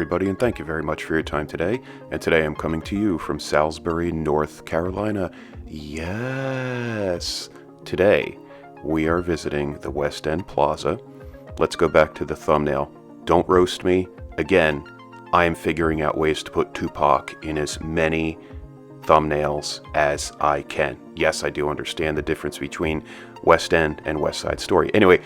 everybody, and thank you very much for your time today. And today I'm coming to you from Salisbury, North Carolina. Yes! Today, we are visiting the West End Plaza. Let's go back to the thumbnail. Don't roast me. Again, I am figuring out ways to put Tupac in as many thumbnails as I can. Yes, I do understand the difference between West End and West Side Story. Anyway,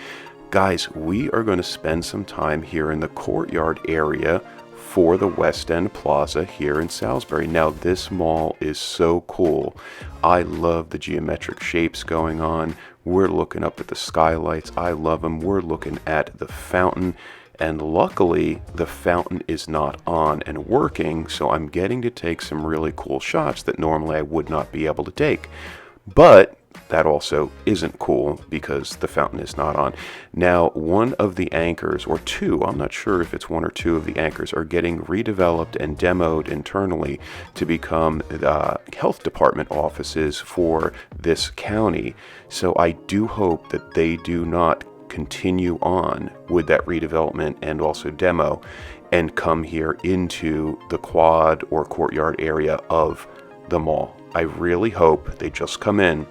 guys, we are going to spend some time here in the courtyard area for the West End Plaza here in Salisbury. Now, this mall is so cool. I love the geometric shapes going on. We're looking up at the skylights. I love them. We're looking at the fountain. And luckily, the fountain is not on and working, so I'm getting to take some really cool shots that normally I would not be able to take. But that also isn't cool because the fountain is not on. Now, one of the anchors, or two, I'm not sure if it's one or two of the anchors, are getting redeveloped and demoed internally to become health department offices for this county. So I do hope that they do not continue on with that redevelopment and also demo and come here into the quad or courtyard area of the mall. I really hope they just come in,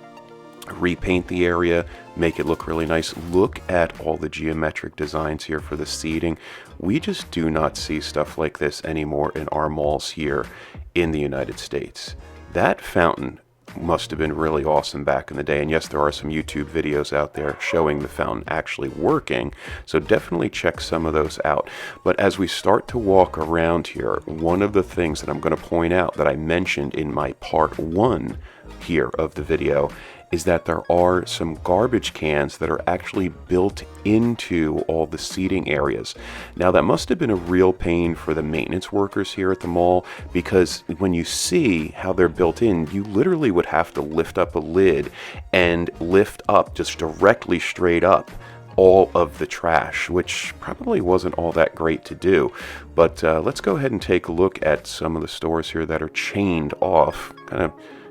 repaint the area, make it look really nice. Look at all the geometric designs here for the seating. We just do not see stuff like this anymore in our malls here in the United States. That fountain must have been really awesome back in the day, and yes, there are some YouTube videos out there showing the fountain actually working, so definitely check some of those out. But as we start to walk around here, one of the things that I'm going to point out that I mentioned in my part 1 here of the video is that there are some garbage cans that are actually built into all the seating areas. Now, that must have been a real pain for the maintenance workers here at the mall, because when you see how they're built in, you literally would have to lift up a lid and lift up just directly straight up all of the trash, which probably wasn't all that great to do. But let's go ahead and take a look at some of the stores here that are chained off.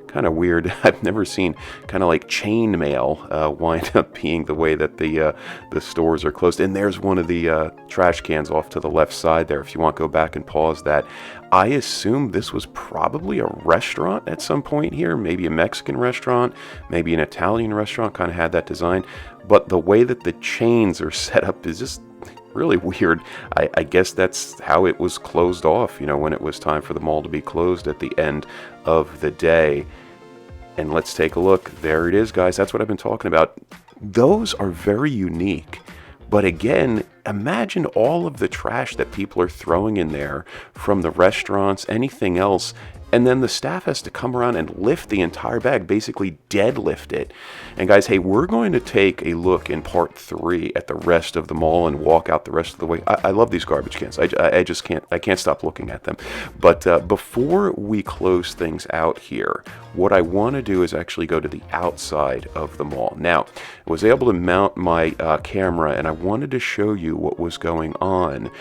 Kind of weird. I've never seen kind of like chain mail wind up being the way that the stores are closed. And there's one of the trash cans off to the left side there. If you want, go back and pause that. I assume this was probably a restaurant at some point here, maybe a Mexican restaurant, maybe an Italian restaurant, kind of had that design. But the way that the chains are set up is just really weird. I guess that's how it was closed off, you know, when it was time for the mall to be closed at the end of the day. And let's take a look. There it is, guys. That's what I've been talking about. Those are very unique. But again, imagine all of the trash that people are throwing in there from the restaurants, anything else, and then the staff has to come around and lift the entire bag, basically deadlift it. And guys, hey, we're going to take a look in part 3 at the rest of the mall and walk out the rest of the way. I love these garbage cans. I just can't stop looking at them. But before we close things out here, what I want to do is actually go to the outside of the mall. Now, I was able to mount my camera, and I wanted to show you what was going on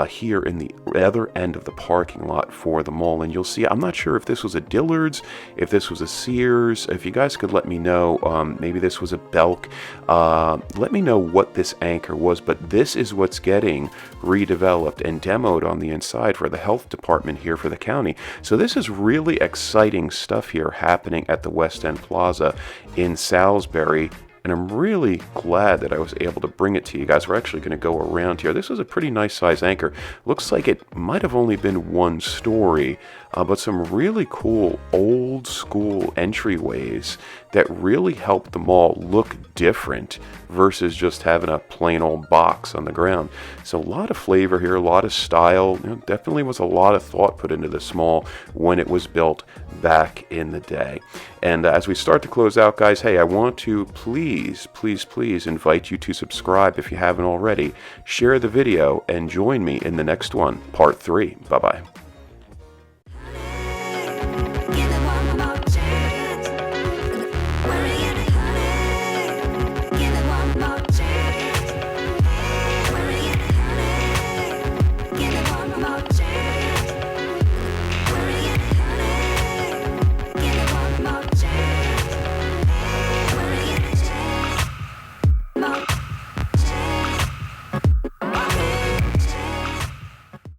here in the other end of the parking lot for the mall. And you'll see, I'm not sure if this was a Dillard's, if this was a Sears. If you guys could let me know, maybe this was a Belk. Let me know what this anchor was, but this is what's getting redeveloped and demoed on the inside for the health department here for the county. So this is really exciting stuff here happening at the West End Plaza in Salisbury. And I'm really glad that I was able to bring it to you guys. We're actually going to go around here. This is a pretty nice size anchor. Looks like it might have only been one story, but some really cool old school entryways that really help the mall look different versus just having a plain old box on the ground. So a lot of flavor here, a lot of style. You know, definitely was a lot of thought put into this mall when it was built back in the day. And as we start to close out, guys, hey, I want to please invite you to subscribe if you haven't already. Share the video and join me in the next one, part 3. Bye-bye.